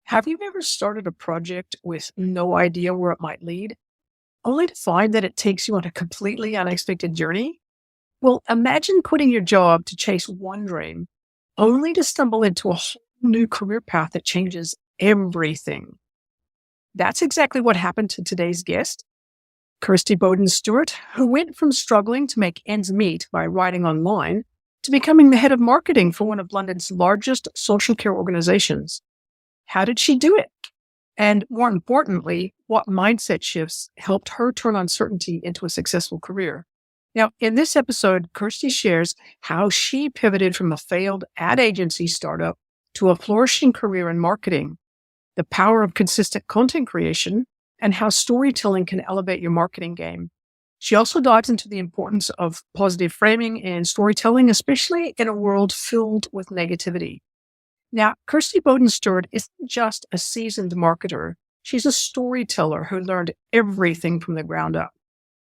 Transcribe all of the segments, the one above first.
Have you ever started a project with no idea where it might lead, only to find that it takes you on a completely unexpected journey? Well, imagine quitting your job to chase one dream, only to stumble into a whole new career path that changes everything. That's exactly what happened to today's guest, Kirsty Boden-Stuart, who went from struggling to make ends meet by writing online to becoming the head of marketing for one of London's largest social care organizations. How did she do it? And more importantly, what mindset shifts helped her turn uncertainty into a successful career? Now, in this episode, Kirsty shares how she pivoted from a failed ad agency startup to a flourishing career in marketing, the power of consistent content creation, and how storytelling can elevate your marketing game. She also dives into the importance of positive framing and storytelling, especially in a world filled with negativity. Now, Kirsty Boden-Stuart isn't just a seasoned marketer. She's a storyteller who learned everything from the ground up.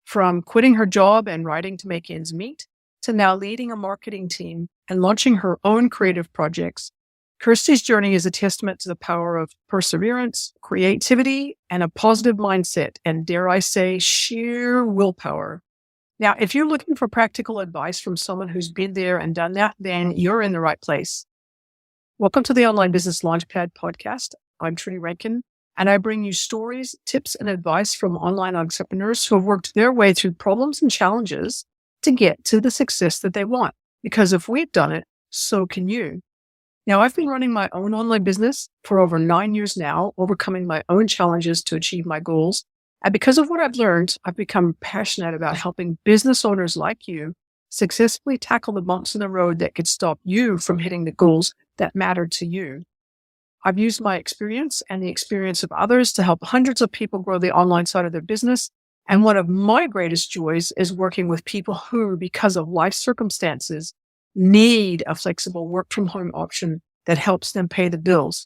From quitting her job and writing to make ends meet, to now leading a marketing team and launching her own creative projects, Kirsty's journey is a testament to the power of perseverance, creativity, and a positive mindset, and dare I say, sheer willpower. Now, if you're looking for practical advice from someone who's been there and done that, then you're in the right place. Welcome to the Online Business Launchpad podcast. I'm Trudy Rankin, and I bring you stories, tips, and advice from online entrepreneurs who have worked their way through problems and challenges to get to the success that they want. Because if we've done it, so can you. Now, I've been running my own online business for over 9 years now, overcoming my own challenges to achieve my goals. And because of what I've learned, I've become passionate about helping business owners like you successfully tackle the bumps in the road that could stop you from hitting the goals that matter to you. I've used my experience and the experience of others to help hundreds of people grow the online side of their business. And one of my greatest joys is working with people who, because of life circumstances, need a flexible work from home option that helps them pay the bills.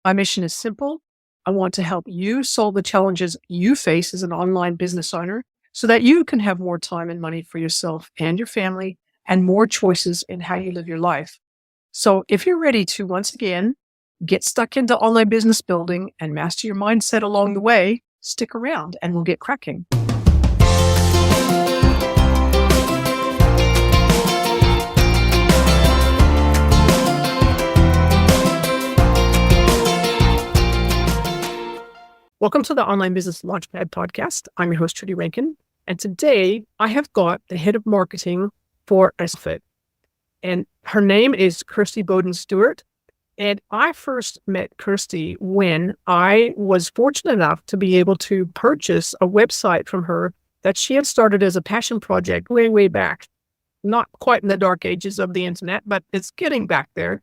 My mission is simple. I want to help you solve the challenges you face as an online business owner so that you can have more time and money for yourself and your family and more choices in how you live your life. So if you're ready to, once again, get stuck into online business building and master your mindset along the way, stick around and we'll get cracking. Welcome to the Online Business Launchpad podcast. I'm your host, Trudy Rankin. And today I have got the head of marketing for Asfit. And her name is Kirsty Boden-Stuart. And I first met Kirsty when I was fortunate enough to be able to purchase a website from her that she had started as a passion project way, way back. Not quite in the dark ages of the internet, but it's getting back there.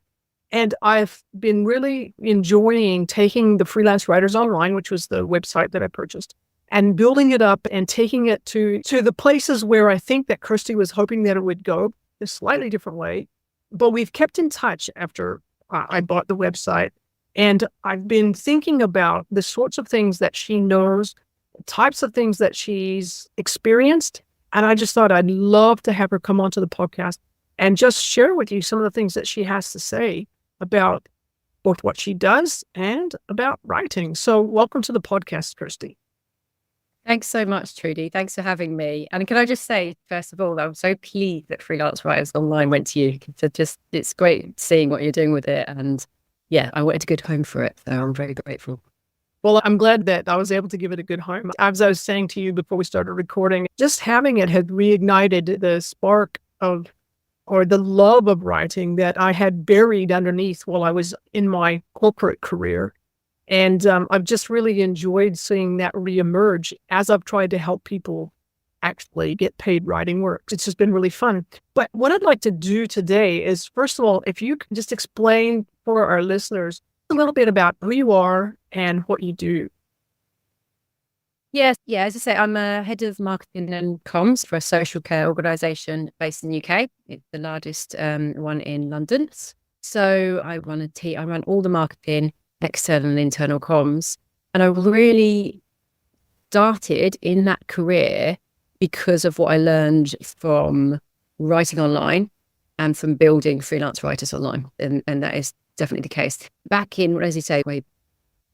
And I've been really enjoying taking the Freelance Writers Online, which was the website that I purchased, and building it up and taking it to the places where I think that Kirsty was hoping that it would go, a slightly different way. But we've kept in touch after I bought the website. And I've been thinking about the sorts of things that she knows, the types of things that she's experienced. And I just thought I'd love to have her come onto the podcast and just share with you some of the things that she has to say about both what she does and about writing. So welcome to the podcast, Kirsty. Thanks so much, Trudy. Thanks for having me. And can I just say, first of all, I'm so pleased that Freelance Writers Online went to you. It's great seeing what you're doing with it. And yeah, I wanted a good home for it. So I'm very grateful. Well, I'm glad that I was able to give it a good home. As I was saying to you before we started recording, just having it had reignited the spark of, or the love of writing that I had buried underneath while I was in my corporate career. And I've just really enjoyed seeing that reemerge as I've tried to help people actually get paid writing work. It's just been really fun. But what I'd like to do today is, first of all, if you can just explain for our listeners a little bit about who you are and what you do. Yes, yeah. As I say, I'm a head of marketing and comms for a social care organisation based in the UK. It's the largest one in London. So I run a team. I run all the marketing, external and internal comms. And I really started in that career because of what I learned from writing online and from building freelance writers online. And that is definitely the case. Back in, as you say, way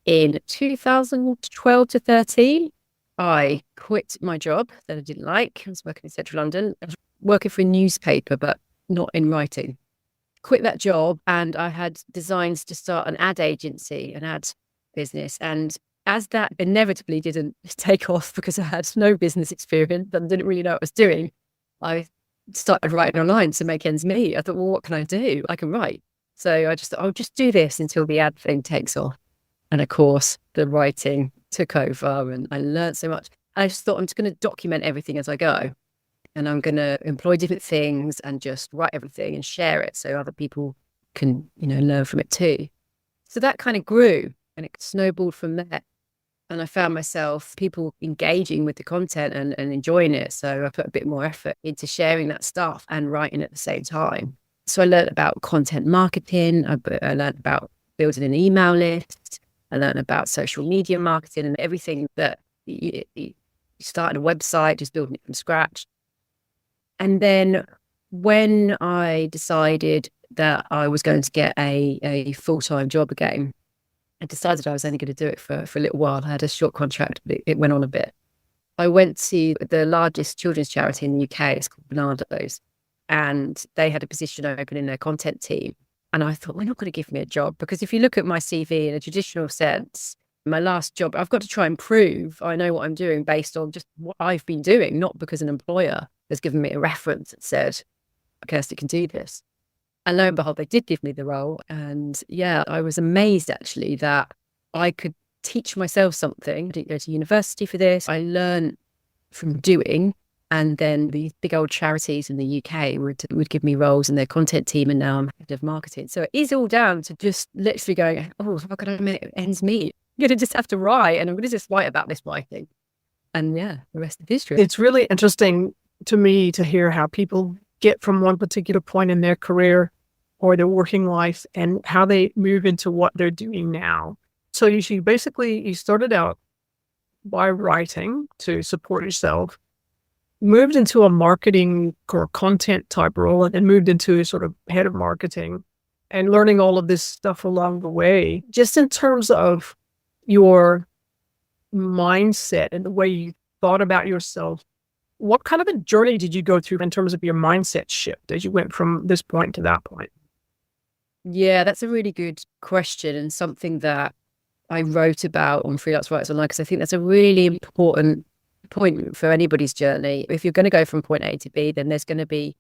in 2012 to 13, I quit my job that I didn't like. I was working in central London. I was working for a newspaper, but not in writing. Quit that job, and I had designs to start an ad agency, an ad business. And as that inevitably didn't take off because I had no business experience and didn't really know what I was doing, I started writing online to make ends meet. I thought, well, what can I do? I can write. So I just thought, I'll just do this until the ad thing takes off. And of course, the writing took over and I learned so much. I just thought, I'm just going to document everything as I go. And I'm going to employ different things and just write everything and share it so other people can, learn from it too. So that kind of grew and it snowballed from there. And I found myself people engaging with the content and enjoying it. So I put a bit more effort into sharing that stuff and writing at the same time. So I learned about content marketing. I learned about building an email list. I learned about social media marketing and everything that you start a website, just building it from scratch. And then when I decided that I was going to get a full-time job again, I decided I was only going to do it for a little while. I had a short contract, but it went on a bit. I went to the largest children's charity in the UK. It's called Bernardo's. And they had a position open in their content team. And I thought, they're not going to give me a job, because if you look at my CV in a traditional sense, my last job, I've got to try and prove I know what I'm doing based on just what I've been doing, not because an employer has given me a reference that said, Kirsty can do this. And lo and behold, they did give me the role. And yeah, I was amazed actually that I could teach myself something. I didn't go to university for this. I learned from doing. And then these big old charities in the UK would give me roles in their content team, and now I'm head of marketing. So it is all down to just literally going, oh, how can I make ends meet? I'm going to just have to write, and I'm going to just write about this writing. And yeah, the rest is history. It's really interesting to me to hear how people get from one particular point in their career or their working life and how they move into what they're doing now. So you started out by writing to support yourself, moved into a marketing or content type role, and then moved into a sort of head of marketing and learning all of this stuff along the way. Just in terms of your mindset and the way you thought about yourself, what kind of a journey did you go through in terms of your mindset shift as you went from this point to that point? Yeah, that's a really good question, and something that I wrote about on Freelance Writers Online, because I think that's a really important point for anybody's journey. If you're going to go from point A to B, then there's going to be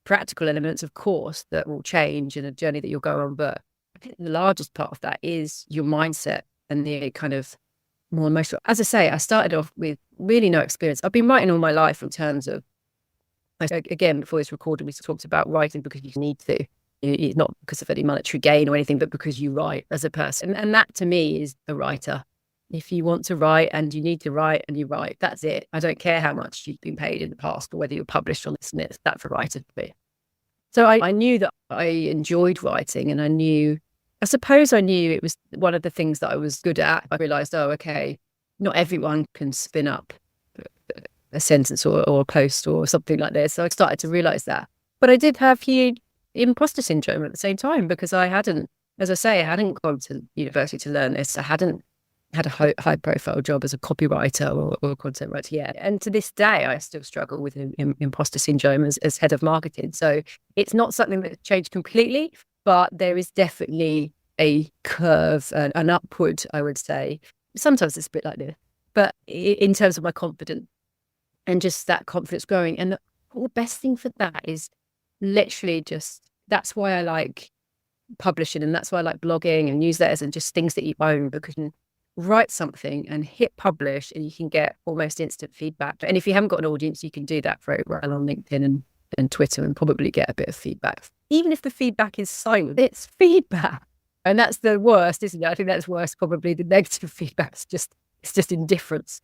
practical elements, of course, that will change in a journey that you'll go on. But I think the largest part of that is your mindset and the kind of more emotional. As I say, I started off with really no experience. I've been writing all my life in terms of, again, before this recording, we talked about writing because you need to. It's not because of any monetary gain or anything, but because you write as a person. And that to me is a writer. If you want to write and you need to write and you write, that's it. I don't care how much you've been paid in the past or whether you're published on this list. That's a writer for me. So I knew that I enjoyed writing, and I suppose I knew it was one of the things that I was good at. I realized, oh, okay, not everyone can spin up a sentence or a post or something like this. So I started to realize that. But I did have huge imposter syndrome at the same time, because I hadn't gone to university to learn this. I hadn't had a high profile job as a copywriter or a content writer yet. And to this day, I still struggle with imposter syndrome as head of marketing. So it's not something that changed completely, but there is definitely a curve, an upward, I would say. Sometimes it's a bit like this, but in terms of my confidence and just that confidence growing. And the best thing for that is literally that's why I like publishing, and that's why I like blogging and newsletters and just things that you own, because you write something and hit publish and you can get almost instant feedback. And if you haven't got an audience, you can do that very well on LinkedIn and Twitter and probably get a bit of feedback. Even if the feedback is silent, it's feedback. And that's the worst, isn't it? I think that's worse, probably the negative feedback. It's just indifference.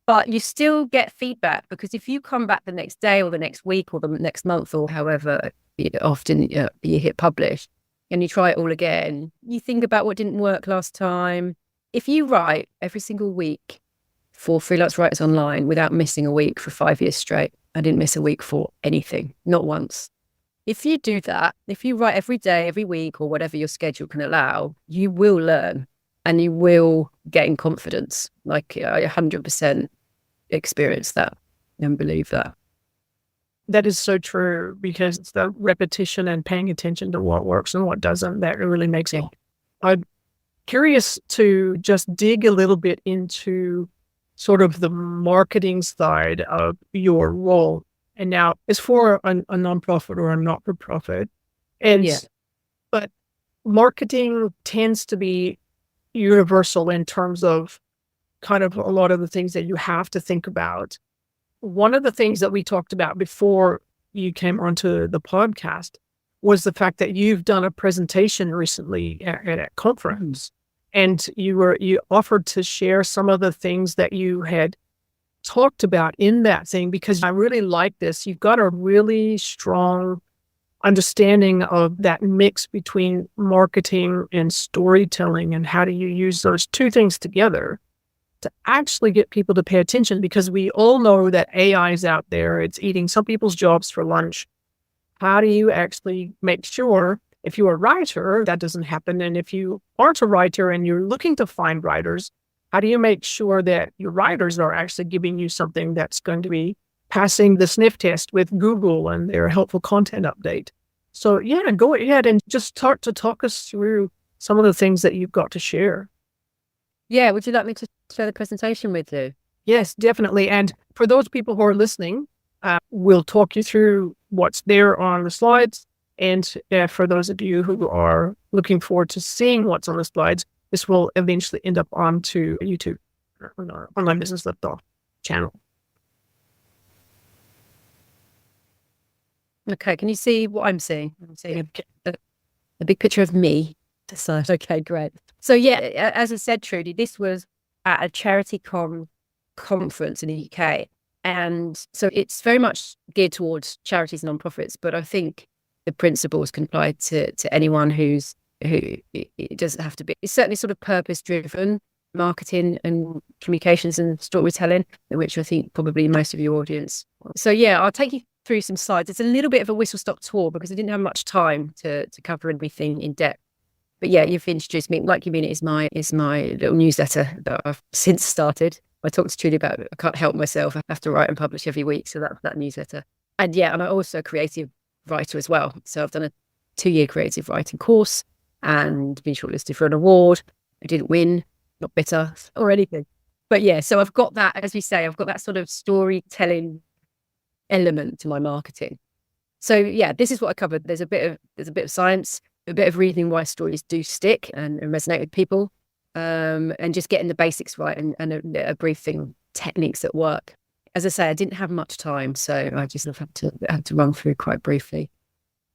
But you still get feedback, because if you come back the next day or the next week or the next month or however often you hit publish and you try it all again, you think about what didn't work last time. If you write every single week for Freelance Writers Online without missing a week for 5 years straight, I didn't miss a week for anything, not once. If you do that, if you write every day, every week, or whatever your schedule can allow, you will learn. and you will gain confidence. Like I 100% experience that and believe that. That is so true, because it's the repetition and paying attention to what works and what doesn't that really makes it. I'm curious to just dig a little bit into sort of the marketing side of your role. And now it's for a nonprofit or a not-for-profit. And but marketing tends to be universal in terms of kind of a lot of the things that you have to think about. One of the things that we talked about before you came onto the podcast was the fact that you've done a presentation recently at a conference, and you offered to share some of the things that you had talked about in that thing, because I really like this. You've got a really strong understanding of that mix between marketing and storytelling, and how do you use those two things together to actually get people to pay attention, because we all know that AI is out there. It's eating some people's jobs for lunch. How do you actually make sure, if you're a writer, that doesn't happen? And if you aren't a writer and you're looking to find writers, how do you make sure that your writers are actually giving you something that's going to be passing the sniff test with Google and their helpful content update? So yeah, go ahead and just start to talk us through some of the things that you've got to share. Yeah, would you like me to share the presentation with you? Yes, definitely. And for those people who are listening, we'll talk you through what's there on the slides. And for those of you who are looking forward to seeing what's on the slides, this will eventually end up onto YouTube, on our Online Business Liftoff channel. Okay, can you see what I'm seeing? I'm seeing a big picture of me. So, okay, great. So yeah, as I said, Trudy, this was at a charity conference in the UK. And so it's very much geared towards charities and nonprofits, but I think the principles can apply to anyone who it doesn't have to be. It's certainly sort of purpose-driven marketing and communications and storytelling, which I think probably most of your audience. So yeah, I'll take you through some slides. It's a little bit of a whistle-stop tour because I didn't have much time to cover everything in depth. But yeah, you've introduced me. Like You Mean It is my little newsletter that I've since started. I talked to Trudy about it. I can't help myself. I have to write and publish every week. So that's that newsletter. And yeah, and I'm also a creative writer as well. So I've done a 2-year creative writing course and been shortlisted for an award. I didn't win, not bitter or anything. But yeah, so I've got that, as we say, I've got that sort of storytelling element to my marketing. So yeah, this is what I covered. There's a bit of science, a bit of reading why stories do stick and resonate with people, and just getting the basics right, and a brief thing, techniques that work. As I say, I didn't have much time, so I just had to run through quite briefly.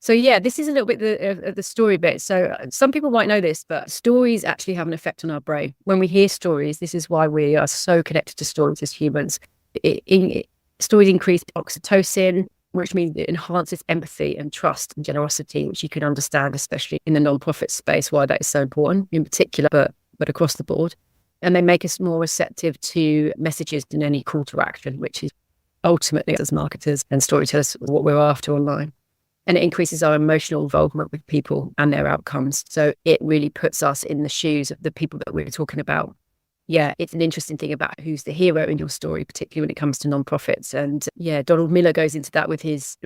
So yeah, this is a little bit of the story bit. So some people might know this, but stories actually have an effect on our brain. When we hear stories, this is why we are so connected to stories as humans. Stories increase oxytocin, which means it enhances empathy and trust and generosity, which you can understand, especially in the nonprofit space, why that is so important in particular, but across the board. And they make us more receptive to messages than any call to action, which is ultimately, as marketers and storytellers, what we're after online. And it increases our emotional involvement with people and their outcomes. So it really puts us in the shoes of the people that we're talking about. Yeah, it's an interesting thing about who's the hero in your story, particularly when it comes to nonprofits. And yeah, Donald Miller goes into that with his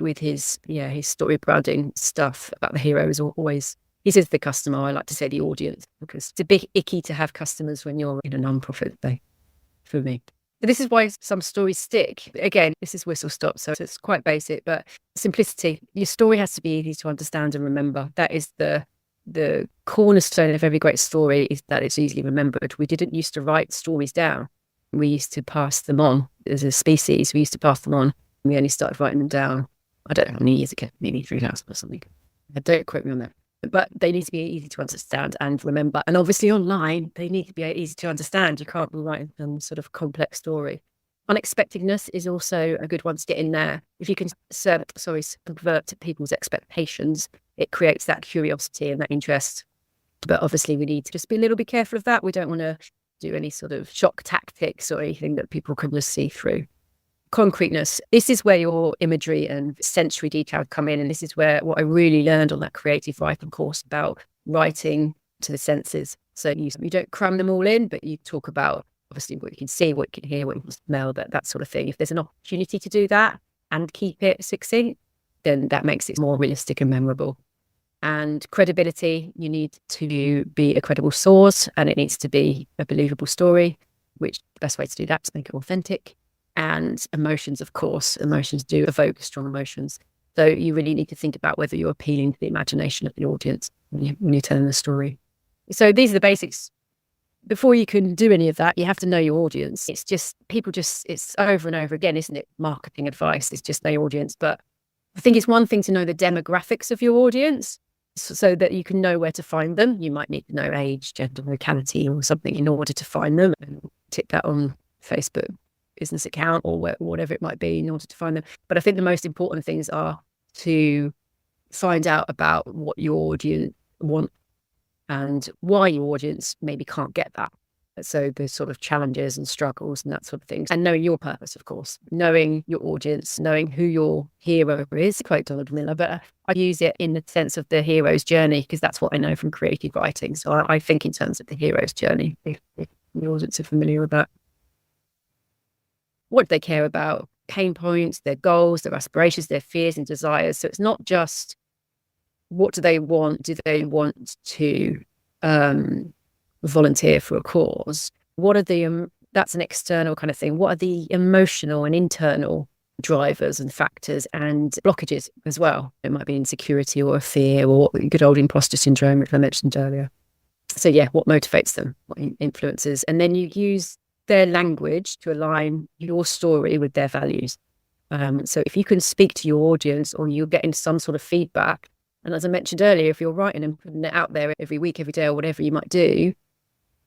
story branding stuff about the hero is always, he says the customer, I like to say the audience, because it's a bit icky to have customers when you're in a nonprofit thing, for me. But this is why some stories stick. Again, this is whistle stop, so it's quite basic, but simplicity. Your story has to be easy to understand and remember. That is the cornerstone of every great story, is that it's easily remembered. We didn't used to write stories down. We used to pass them on as a species. We used to pass them on. We only started writing them down, I don't know how many years ago, maybe 3,000 or something. Don't quote me on that. But they need to be easy to understand and remember. And obviously online, they need to be easy to understand. You can't be writing some sort of complex story. Unexpectedness is also a good one to get in there. If you can subvert people's expectations, it creates that curiosity and that interest. But obviously we need to just be a little bit careful of that. We don't want to do any sort of shock tactics or anything that people can just see through. Concreteness. This is where your imagery and sensory detail come in. And this is where what I really learned on that creative writing course about writing to the senses. So you don't cram them all in, but you talk about obviously what you can see, what you can hear, what you can smell, that sort of thing. If there's an opportunity to do that and keep it succinct, then that makes it more realistic and memorable. And credibility, you need to be a credible source, and it needs to be a believable story, which the best way to do that is make it authentic. And emotions, of course, emotions do evoke strong emotions. So you really need to think about whether you're appealing to the imagination of the audience when you're telling the story. So these are the basics. Before you can do any of that, you have to know your audience. It's just, it's over and over again, isn't it? Marketing advice, it's just know your audience. But I think it's one thing to know the demographics of your audience so that you can know where to find them. You might need to know age, gender, locality or something in order to find them, and tick that on Facebook business account or whatever it might be in order to find them. But I think the most important things are to find out about what your audience want and why your audience maybe can't get that. So the sort of challenges and struggles and that sort of thing. And knowing your purpose, of course, knowing your audience, knowing who your hero is, quote Donald Miller, but I use it in the sense of the hero's journey because that's what I know from creative writing. So I think in terms of the hero's journey, if the audience are familiar with that. What do they care about? Pain points, their goals, their aspirations, their fears and desires. So it's not just what do they want? Do they want to volunteer for a cause? What are the that's an external kind of thing. What are the emotional and internal drivers and factors and blockages as well? It might be insecurity or a fear or good old imposter syndrome, which I mentioned earlier. So yeah, what motivates them, what influences, and then you use their language to align your story with their values. So if you can speak to your audience or you're getting some sort of feedback, and as I mentioned earlier, if you're writing and putting it out there every week, every day, or whatever you might do,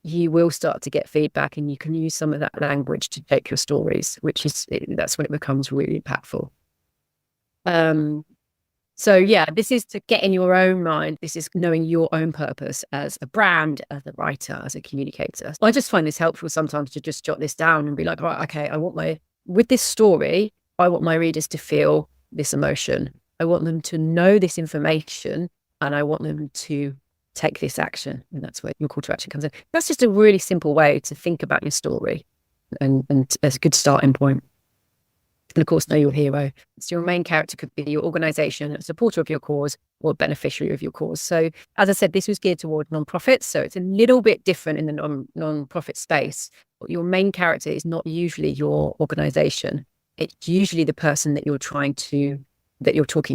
you will start to get feedback and you can use some of that language to take your stories, that's when it becomes really impactful. So yeah, this is to get in your own mind. This is knowing your own purpose as a brand, as a writer, as a communicator. I just find this helpful sometimes to just jot this down and be like, right, okay, with this story, I want my readers to feel this emotion. I want them to know this information and I want them to take this action. And that's where your call to action comes in. That's just a really simple way to think about your story and as a good starting point. And of course, know your hero. So your main character could be your organization, a supporter of your cause or a beneficiary of your cause. So as I said, this was geared toward nonprofits. So it's a little bit different in the non-profit space. Your main character is not usually your organization. It's usually the person that you're talking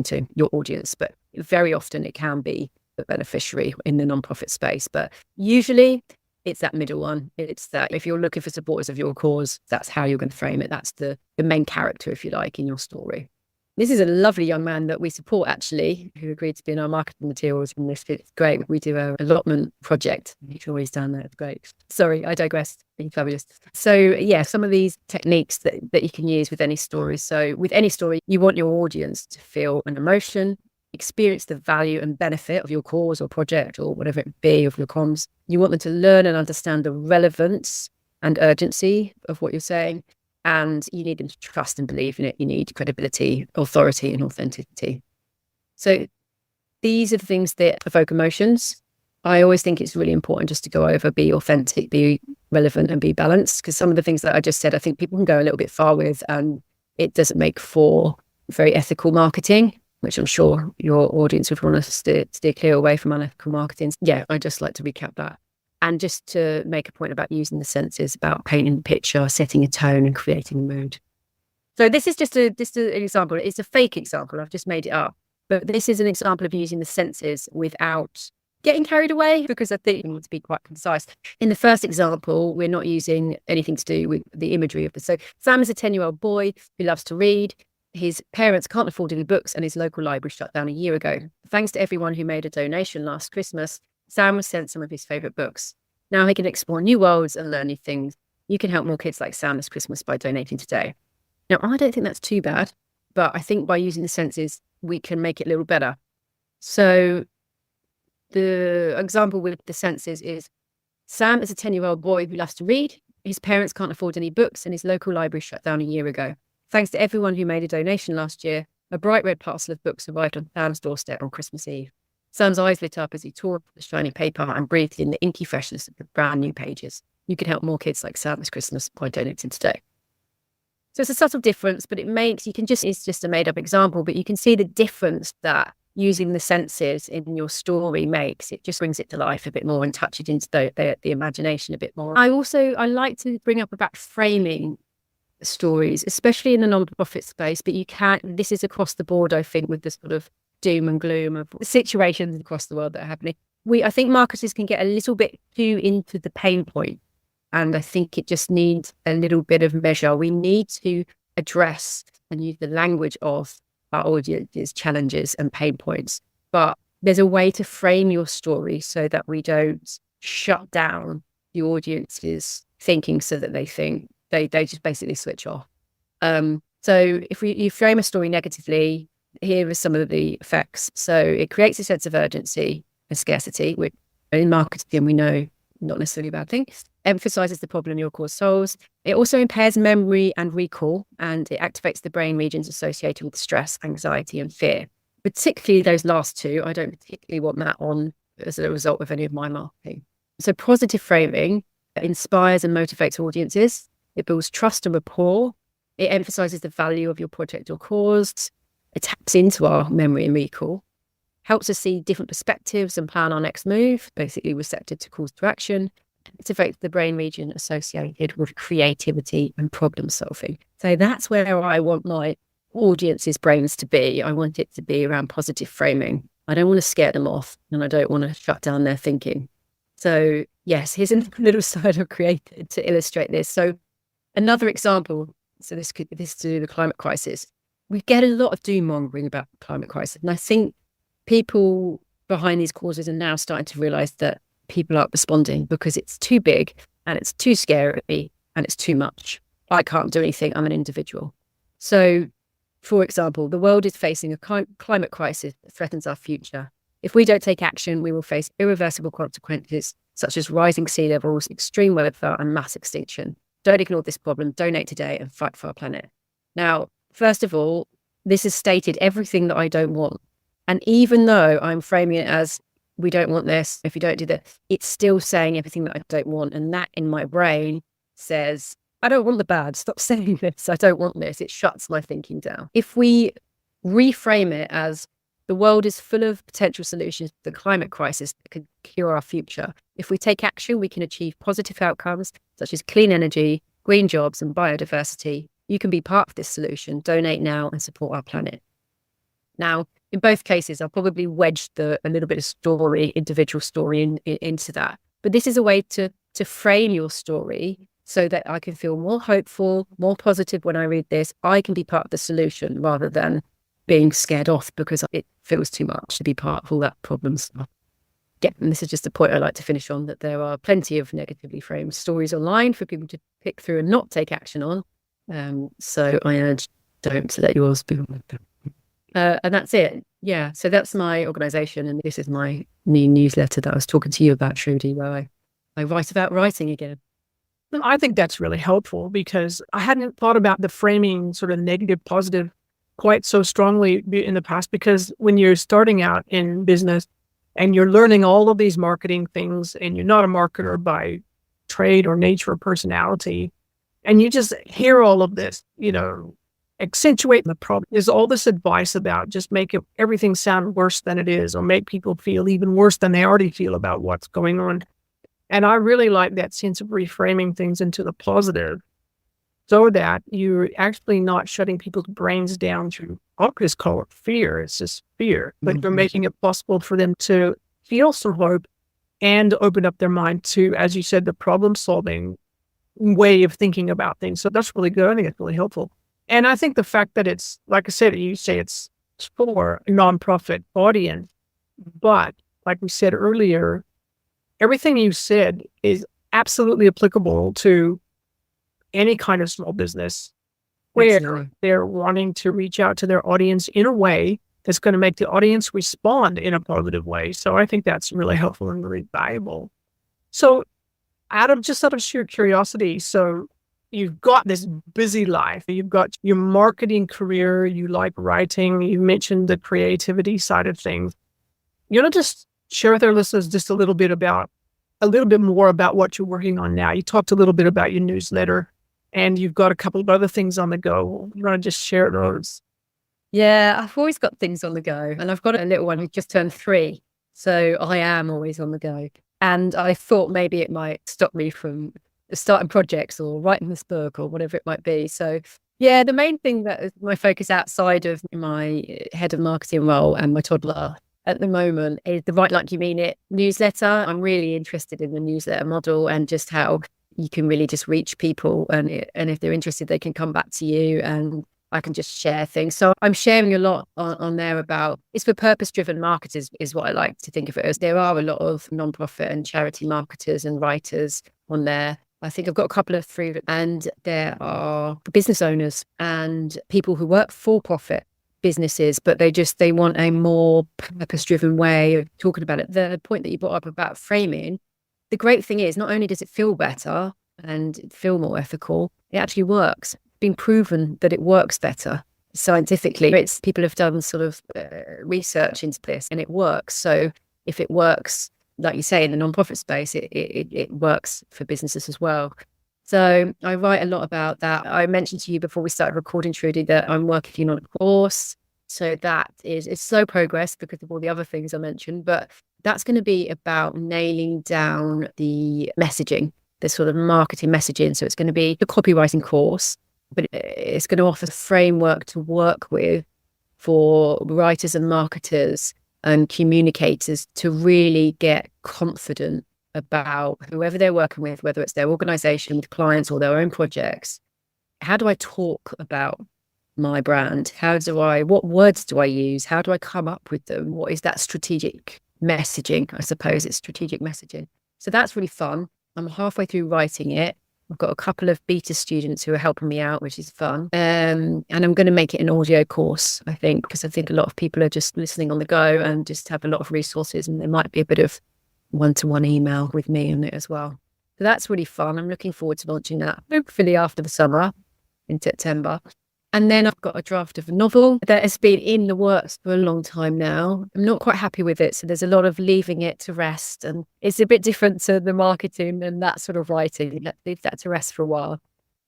to, your audience. But very often it can be the beneficiary in the nonprofit space. But usually it's that middle one. It's that if you're looking for supporters of your cause, that's how you're going to frame it. That's the main character, if you like, in your story. This is a lovely young man that we support, actually, who agreed to be in our marketing materials. And this it's great. We do an allotment project. He's always down there. It's great. Sorry, I digress. Being fabulous. So yeah, some of these techniques that you can use with any story. So with any story, you want your audience to feel an emotion, experience the value and benefit of your cause or project or whatever it be of your comms. You want them to learn and understand the relevance and urgency of what you're saying. And you need them to trust and believe in it. You need credibility, authority, and authenticity. So these are the things that evoke emotions. I always think it's really important just to go over, be authentic, be relevant, and be balanced. Because some of the things that I just said, I think people can go a little bit far with, and it doesn't make for very ethical marketing, which I'm sure your audience would want to steer clear away from unethical marketing. Yeah, I just like to recap that. And just to make a point about using the senses, about painting the picture, setting a tone and creating a mood. So this is just an example. It's a fake example. I've just made it up. But this is an example of using the senses without getting carried away, because I think we need to be quite concise. In the first example, we're not using anything to do with the imagery of this. So Sam is a 10-year-old boy who loves to read. His parents can't afford any books and his local library shut down a year ago. Thanks to everyone who made a donation last Christmas, Sam was sent some of his favourite books. Now he can explore new worlds and learn new things. You can help more kids like Sam this Christmas by donating today. Now, I don't think that's too bad, but I think by using the senses, we can make it a little better. So the example with the senses is Sam is a 10-year-old boy who loves to read. His parents can't afford any books and his local library shut down a year ago. Thanks to everyone who made a donation last year, a bright red parcel of books arrived on Sam's doorstep on Christmas Eve. Sam's eyes lit up as he tore up the shiny paper and breathed in the inky freshness of the brand new pages. You can help more kids like Sam this Christmas by donating today. So it's a subtle difference, but it's just a made up example, but you can see the difference that using the senses in your story makes. It just brings it to life a bit more and touch it into the imagination a bit more. I like to bring up about framing stories, especially in the non-profit space, but this is across the board, I think, with the sort of doom and gloom of situations across the world that are happening. I think marketers can get a little bit too into the pain point. And I think it just needs a little bit of measure. We need to address and use the language of our audience's challenges and pain points. But there's a way to frame your story so that we don't shut down the audience's thinking so that they think they just basically switch off. So if you frame a story negatively, here are some of the effects. So it creates a sense of urgency and scarcity, which in marketing we know not necessarily a bad thing. Emphasizes the problem your cause solves. It also impairs memory and recall, and it activates the brain regions associated with stress, anxiety, and fear. Particularly those last two, I don't particularly want that on as a result of any of my marketing. So positive framing inspires and motivates audiences. It builds trust and rapport. It emphasizes the value of your project or cause. It taps into our memory and recall. Helps us see different perspectives and plan our next move, basically receptive to calls to action. Activates the brain region associated with creativity and problem solving. So that's where I want my audience's brains to be. I want it to be around positive framing. I don't want to scare them off, and I don't want to shut down their thinking. So yes, here's a little side I've created to illustrate this. So another example, so this to do the climate crisis. We get a lot of doom mongering about the climate crisis, and I think people behind these causes are now starting to realize that people aren't responding because it's too big and it's too scary and it's too much. I can't do anything. I'm an individual. So, for example, the world is facing a climate crisis that threatens our future. If we don't take action, we will face irreversible consequences such as rising sea levels, extreme weather, and mass extinction. Don't ignore this problem. Donate today and fight for our planet. Now, first of all, this has stated everything that I don't want. And even though I'm framing it as we don't want this, if you don't do that, it's still saying everything that I don't want. And that in my brain says, I don't want the bad. Stop saying this. I don't want this. It shuts my thinking down. If we reframe it as the world is full of potential solutions to the climate crisis that could cure our future. If we take action, we can achieve positive outcomes such as clean energy, green jobs, and biodiversity. You can be part of this solution. Donate now and support our planet. Now, in both cases, I'll probably wedge a little bit of story, individual story into that. But this is a way to frame your story so that I can feel more hopeful, more positive when I read this. I can be part of the solution rather than being scared off because it feels too much to be part of all that problem stuff. Yeah, and this is just a point I like to finish on, that there are plenty of negatively framed stories online for people to pick through and not take action on. So I urge, don't let yours be like that. And that's it. Yeah. So that's my organisation. And this is my new newsletter that I was talking to you about, Trudy, where I write about writing again. I think that's really helpful because I hadn't thought about the framing sort of negative, positive quite so strongly in the past, because when you're starting out in business and you're learning all of these marketing things and you're not a marketer by trade or nature or personality, and you just hear all of this, accentuate the problem. There's all this advice about just make everything sound worse than it is, or make people feel even worse than they already feel about what's going on. And I really like that sense of reframing things into the positive so that you're actually not shutting people's brains down through, I'll just call it fear. It's just fear, but you're making it possible for them to feel some hope and open up their mind to, as you said, the problem solving way of thinking about things. So that's really good. I think it's really helpful. And I think the fact that it's, like I said, you say it's for a nonprofit audience, but like we said earlier, everything you said is absolutely applicable to any kind of small business where they're wanting to reach out to their audience in a way that's going to make the audience respond in a positive way. So I think that's really helpful and really valuable. So out of sheer curiosity, so you've got this busy life, you've got your marketing career, you like writing, you mentioned the creativity side of things. you want to just share with our listeners just a little bit more about what you're working on now? You talked a little bit about your newsletter, and you've got a couple of other things on the go. You want to just share those? Yeah, I've always got things on the go, and I've got a little one who just turned 3. So I am always on the go. And I thought maybe it might stop me from starting projects or writing this book or whatever it might be. So yeah, the main thing that is my focus outside of my head of marketing role and my toddler at the moment is the Write Like You Mean It newsletter. I'm really interested in the newsletter model and just how you can really just reach people. And if they're interested, they can come back to you and I can just share things. So I'm sharing a lot on there about, it's for purpose-driven marketers is what I like to think of it as. There are a lot of nonprofit and charity marketers and writers on there. I think I've got a couple of free, and there are business owners and people who work for profit businesses, but they want a more purpose-driven way of talking about it. The point that you brought up about framing, the great thing is not only does it feel better and feel more ethical, it actually works. Been proven that it works better scientifically. People have done sort of research into this and it works. So if it works, like you say, in the nonprofit space, it works for businesses as well. So I write a lot about that. I mentioned to you before we started recording, Trudy, that I'm working on a course. So it's slow progress because of all the other things I mentioned, but that's going to be about nailing down the messaging, the sort of marketing messaging. So it's going to be the copywriting course, but it's going to offer a framework to work with for writers and marketers and communicators to really get confident about whoever they're working with, whether it's their organization with clients or their own projects. How do I talk about my brand? What words do I use? How do I come up with them? What is that strategic messaging? I suppose it's strategic messaging. So that's really fun. I'm halfway through writing it. I've got a couple of beta students who are helping me out, which is fun. And I'm going to make it an audio course, I think, because I think a lot of people are just listening on the go and just have a lot of resources, and there might be a bit of one-to-one email with me in it as well. So that's really fun. I'm looking forward to launching that, hopefully after the summer in September. And then I've got a draft of a novel that has been in the works for a long time now. I'm not quite happy with it. So there's a lot of leaving it to rest. And it's a bit different to the marketing and that sort of writing. Leave that to rest for a while.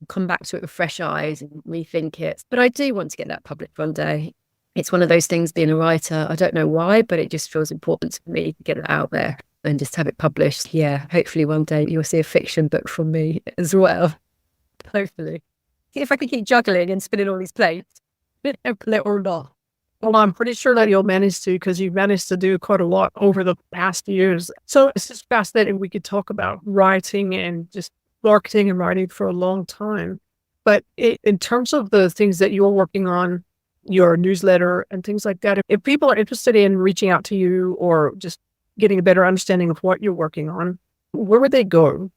Come back to it with fresh eyes and rethink it. But I do want to get that published one day. It's one of those things, being a writer, I don't know why, but it just feels important to me to get it out there and just have it published. Yeah, hopefully one day you'll see a fiction book from me as well. Hopefully. If I can keep juggling and spinning all these plates, or not. Well, I'm pretty sure that you'll manage to, because you've managed to do quite a lot over the past years. So it's just fascinating. We could talk about writing and just marketing and writing for a long time. But in terms of the things that you're working on, your newsletter and things like that, if people are interested in reaching out to you or just getting a better understanding of what you're working on, where would they go?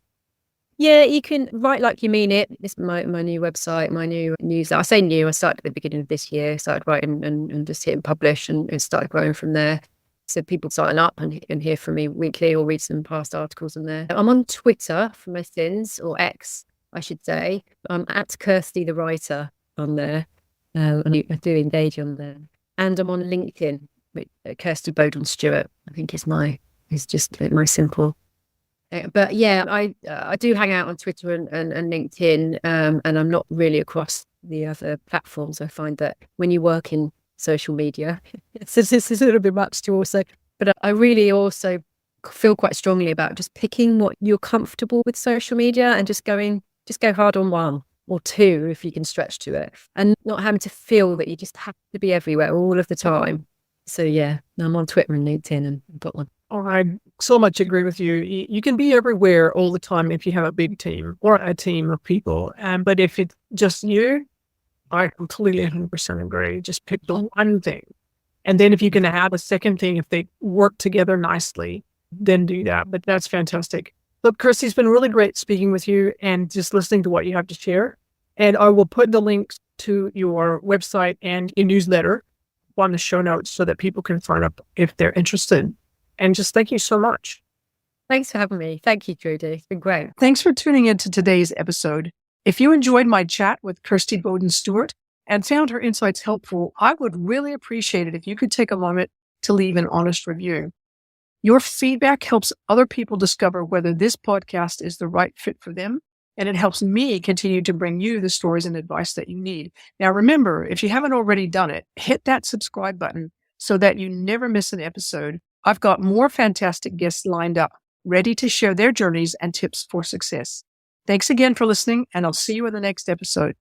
Yeah, you can Write Like You Mean It. It's my new website, my new newsletter. I say new, I started at the beginning of this year, started writing and just hitting publish and it started growing from there. So people sign up and hear from me weekly or read some past articles in there. I'm on Twitter for my sins, or X, I should say. I'm at Kirsty the Writer on there. And I do engage on there. And I'm on LinkedIn with Kirsty Boden-Stuart. I think it's just my simple. But yeah, I do hang out on Twitter and LinkedIn, and I'm not really across the other platforms. I find that when you work in social media, it's a little bit much to also, but I really also feel quite strongly about just picking what you're comfortable with social media and just go hard on one or two if you can stretch to it, and not having to feel that you just have to be everywhere all of the time. So yeah, I'm on Twitter and LinkedIn and I've got one. Oh, I so much agree with you. You can be everywhere all the time if you have a big team or a team of people. But if it's just you, I completely 100% agree. Just pick the one thing. And then if you can add a second thing, if they work together nicely, then do that. But that's fantastic. Look, Kirsty, it's been really great speaking with you and just listening to what you have to share. And I will put the links to your website and your newsletter on the show notes so that people can sign up if they're interested. And just thank you so much. Thanks for having me. Thank you, Trudy. It's been great. Thanks for tuning in to today's episode. If you enjoyed my chat with Kirsty Boden-Stuart and found her insights helpful, I would really appreciate it if you could take a moment to leave an honest review. Your feedback helps other people discover whether this podcast is the right fit for them, and it helps me continue to bring you the stories and advice that you need. Now, remember, if you haven't already done it, hit that subscribe button so that you never miss an episode. I've got more fantastic guests lined up, ready to share their journeys and tips for success. Thanks again for listening, and I'll see you in the next episode.